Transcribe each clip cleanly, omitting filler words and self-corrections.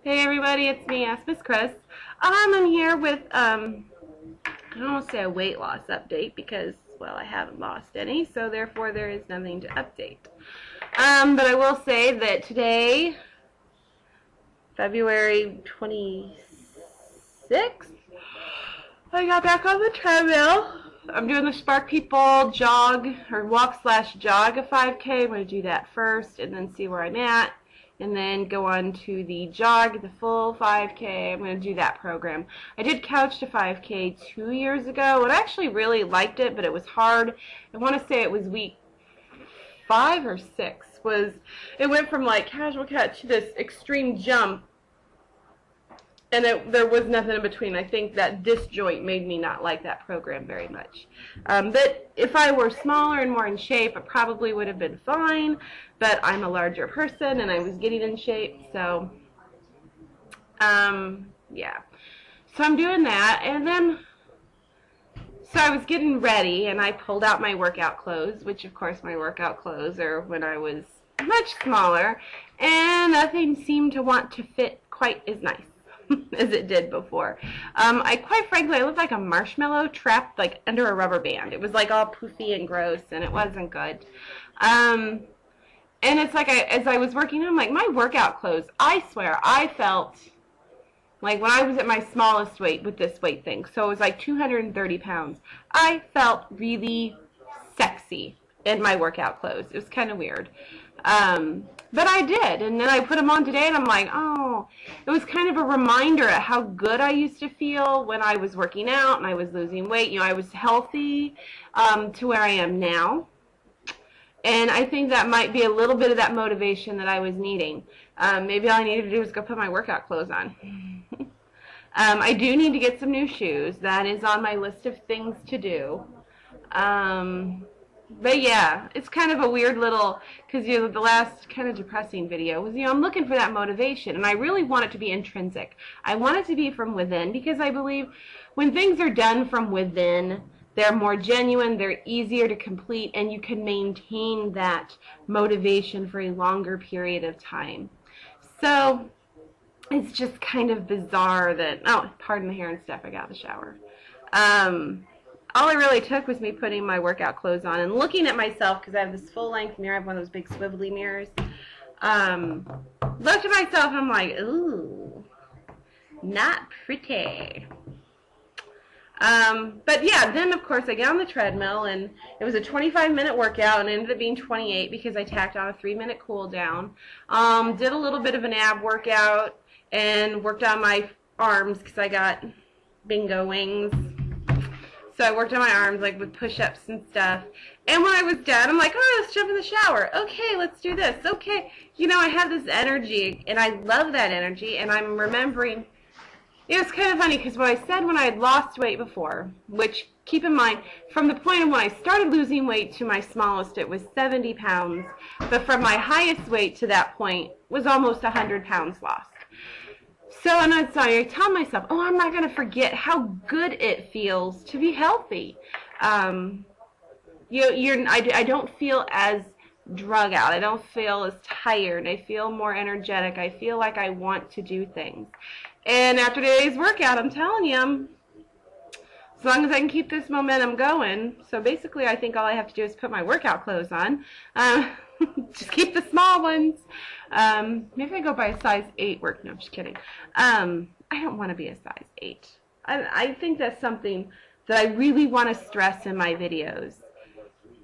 Hey everybody, it's me, Miss Cris. I'm here with, I don't want to say a weight loss update because, well, I haven't lost any, so therefore there is nothing to update. But I will say that today, February 26th, I got back on the treadmill. I'm doing the Spark People jog, or walk/jog a 5K. I'm going to do that first and then see where I'm at. And then go on to the jog, the full 5K. I'm going to do that program. I did Couch to 5K 2 years ago, and I actually really liked it, but it was hard. I want to say it was week 5 or 6. It went from like casual cut to this extreme jump, and there was nothing in between. I think that disc joint made me not like that program very much. But if I were smaller and more in shape, it probably would have been fine. But I'm a larger person, and I was getting in shape, so yeah. So I'm doing that, and then so I was getting ready, and I pulled out my workout clothes, which of course my workout clothes are when I was much smaller, and nothing seemed to want to fit quite as nice as it did before. Quite frankly, I looked like a marshmallow trapped like under a rubber band. It was like all poofy and gross, and it wasn't good. And it's like as I was working, I'm like, my workout clothes, I swear, I felt like when I was at my smallest weight with this weight thing, so it was like 230 pounds, I felt really sexy in my workout clothes. It was kind of weird. But I did, and then I put them on today, and I'm like, oh, it was kind of a reminder of how good I used to feel when I was working out and I was losing weight. You know, I was healthy to where I am now. And I think that might be a little bit of that motivation that I was needing. Maybe all I needed to do was go put my workout clothes on. I do need to get some new shoes. That is on my list of things to do. But yeah, it's kind of a weird little, because you know, the last kind of depressing video was, I'm looking for that motivation, and I really want it to be intrinsic. I want it to be from within, because I believe when things are done from within, they're more genuine, they're easier to complete, and you can maintain that motivation for a longer period of time. So it's just kind of bizarre that, oh, pardon the hair and stuff, I got the shower. All it really took was me putting my workout clothes on and looking at myself, because I have this full-length mirror. I have one of those big swivelly mirrors. Looked at myself and I'm like, ooh, not pretty. But yeah, then of course I got on the treadmill, and it was a 25-minute workout, and it ended up being 28 because I tacked on a 3-minute cool down. Did a little bit of an ab workout and worked on my arms because I got bingo wings. So I worked on my arms like with push-ups and stuff. And when I was done, I'm like, oh, let's jump in the shower. Okay, let's do this. Okay. You know, I have this energy, and I love that energy, and I'm remembering. It was kind of funny because what I said when I had lost weight before, which, keep in mind, from the point of when I started losing weight to my smallest, it was 70 pounds. But from my highest weight to that point was almost 100 pounds lost. So, and I'm sorry, I tell myself, oh, I'm not going to forget how good it feels to be healthy. I don't feel as drug out. I don't feel as tired. I feel more energetic. I feel like I want to do things. And after today's workout, I'm telling you, as long as I can keep this momentum going, so basically I think all I have to do is put my workout clothes on. Just keep the small ones. Maybe I go by a size 8 work. No, I'm just kidding. I don't want to be a size 8. I think that's something that I really want to stress in my videos.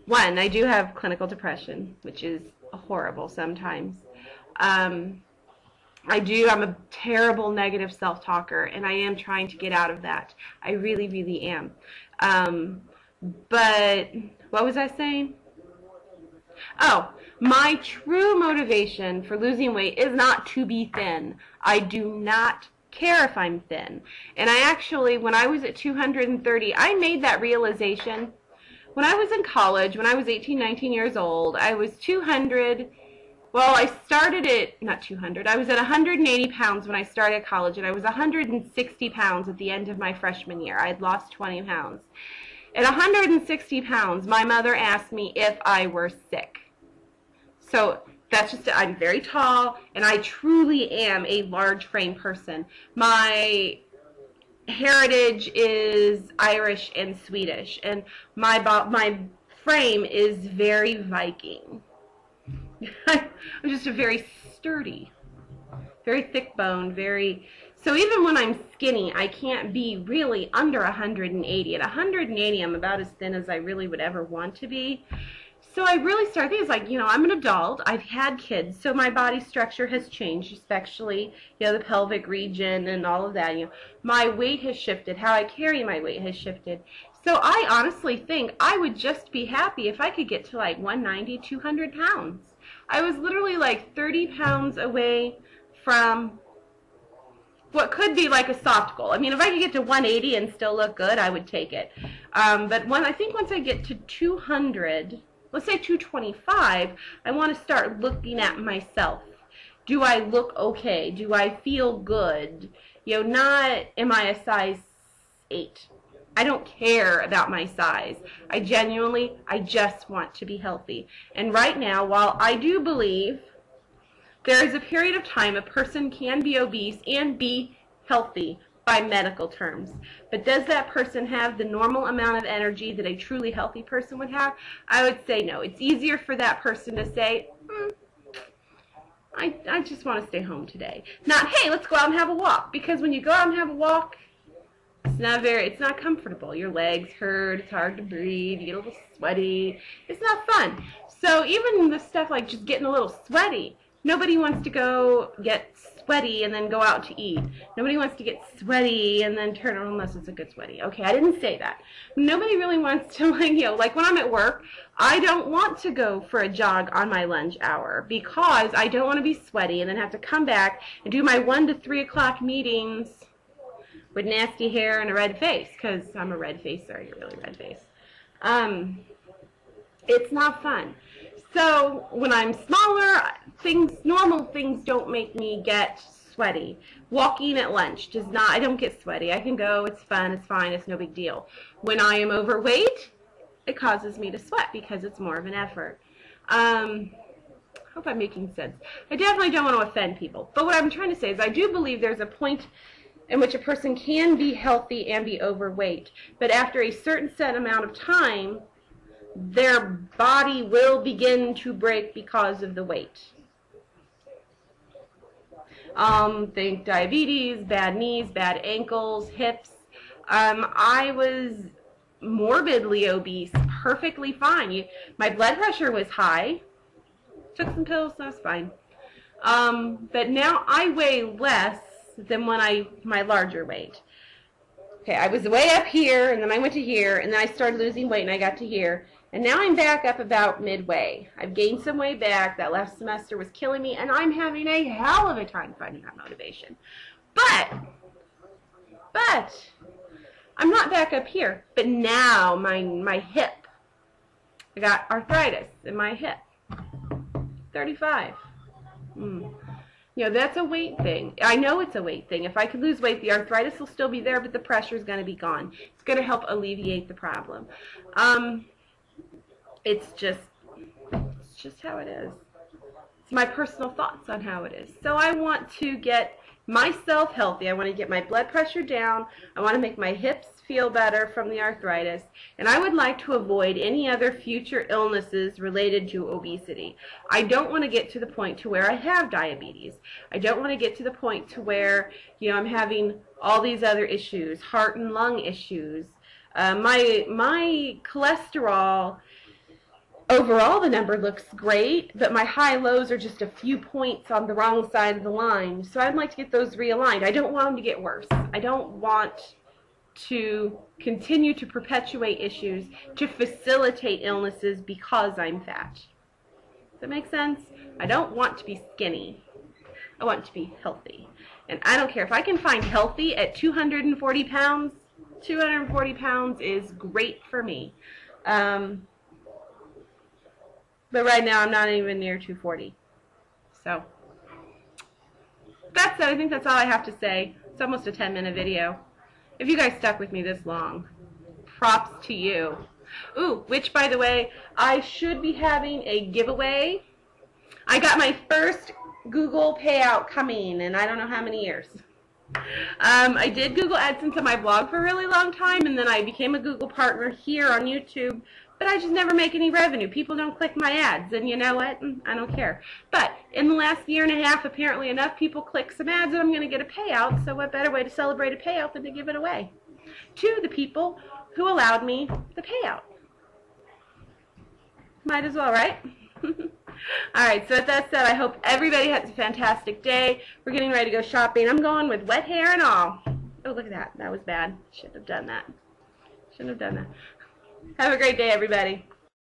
One, I do have clinical depression, which is horrible sometimes. I'm a terrible negative self-talker, and I am trying to get out of that. I really, really am. But what was I saying? Oh, my true motivation for losing weight is not to be thin. I do not care if I'm thin. And I actually, when I was at 230, I made that realization. When I was in college, when I was 18, 19 years old, I was 200. Well, I started at, not 200, I was at 180 pounds when I started college, and I was 160 pounds at the end of my freshman year. I had lost 20 pounds. At 160 pounds, my mother asked me if I were sick. So That's just, I'm very tall, and I truly am a large frame person. My heritage is Irish and Swedish, and my frame is very Viking. I'm just a very sturdy, very thick boned, so even when I'm skinny, I can't be really under 180. At 180, I'm about as thin as I really would ever want to be. So I really started thinking, like, I'm an adult, I've had kids, so my body structure has changed, especially, the pelvic region and all of that. My weight has shifted, how I carry my weight has shifted. So I honestly think I would just be happy if I could get to like 190, 200 pounds. I was literally like 30 pounds away from what could be like a soft goal. I mean, if I could get to 180 and still look good, I would take it. But I think once I get to 200, let's say 225, I want to start looking at myself. Do I look okay? Do I feel good? Not am I a size 8. I don't care about my size. I just want to be healthy. And right now, while I do believe there is a period of time a person can be obese and be healthy by medical terms. But does that person have the normal amount of energy that a truly healthy person would have? I would say no. It's easier for that person to say, I just want to stay home today. Not, hey, let's go out and have a walk. Because when you go out and have a walk, it's not comfortable. Your legs hurt, it's hard to breathe, you get a little sweaty. It's not fun. So even the stuff like just getting a little sweaty, nobody wants to go get sweaty and then go out to eat. Nobody wants to get sweaty and then turn around unless it's a good sweaty. Okay, I didn't say that. Nobody really wants to, like when I'm at work, I don't want to go for a jog on my lunch hour because I don't want to be sweaty and then have to come back and do my 1 to 3 o'clock meetings with nasty hair and a red face, because I'm a red facer, I get really red face. It's not fun. So when I'm smaller, normal things don't make me get sweaty. Walking at lunch I don't get sweaty. I can go, it's fun, it's fine, it's no big deal. When I am overweight, it causes me to sweat because it's more of an effort. I hope I'm making sense. I definitely don't want to offend people. But what I'm trying to say is I do believe there's a point in which a person can be healthy and be overweight. But after a certain set amount of time, their body will begin to break because of the weight. Think diabetes, bad knees, bad ankles, hips. I was morbidly obese, perfectly fine. My blood pressure was high. Took some pills, so I was fine. But now I weigh less than my larger weight. Okay, I was way up here, and then I went to here, and then I started losing weight, and I got to here. And now I'm back up about midway. I've gained some weight back. That last semester was killing me, and I'm having a hell of a time finding that motivation. But, I'm not back up here. But now, my hip, I got arthritis in my hip. 35. That's a weight thing. I know it's a weight thing. If I could lose weight, the arthritis will still be there, but the pressure is going to be gone. It's going to help alleviate the problem. It's just how it is. It's my personal thoughts on how it is. So I want to get myself healthy. I want to get my blood pressure down. I want to make my hips feel better from the arthritis. And I would like to avoid any other future illnesses related to obesity. I don't want to get to the point to where I have diabetes. I don't want to get to the point to where, I'm having all these other issues, heart and lung issues. My cholesterol, overall the number looks great, but my high-lows are just a few points on the wrong side of the line. So I'd like to get those realigned. I don't want them to get worse. I don't want to continue to perpetuate issues to facilitate illnesses because I'm fat. Does that make sense? I don't want to be skinny. I want to be healthy. And I don't care if I can find healthy at 240 pounds. 240 pounds is great for me. But right now I'm not even near 240. So that's it. I think that's all I have to say. It's almost a 10-minute video. If you guys stuck with me this long, props to you. Ooh, which by the way, I should be having a giveaway I got my first Google payout coming in I don't know how many years. I did Google AdSense on my blog for a really long time, and then I became a Google partner here on YouTube, but I just never make any revenue. People don't click my ads, and you know what? I don't care. But in the last year and a half, apparently enough people click some ads, and I'm going to get a payout, so what better way to celebrate a payout than to give it away to the people who allowed me the payout. Might as well, right? Alright, so with that said, I hope everybody has a fantastic day. We're getting ready to go shopping. I'm going with wet hair and all. Oh, look at that. That was bad. Shouldn't have done that. Shouldn't have done that. Have a great day, everybody.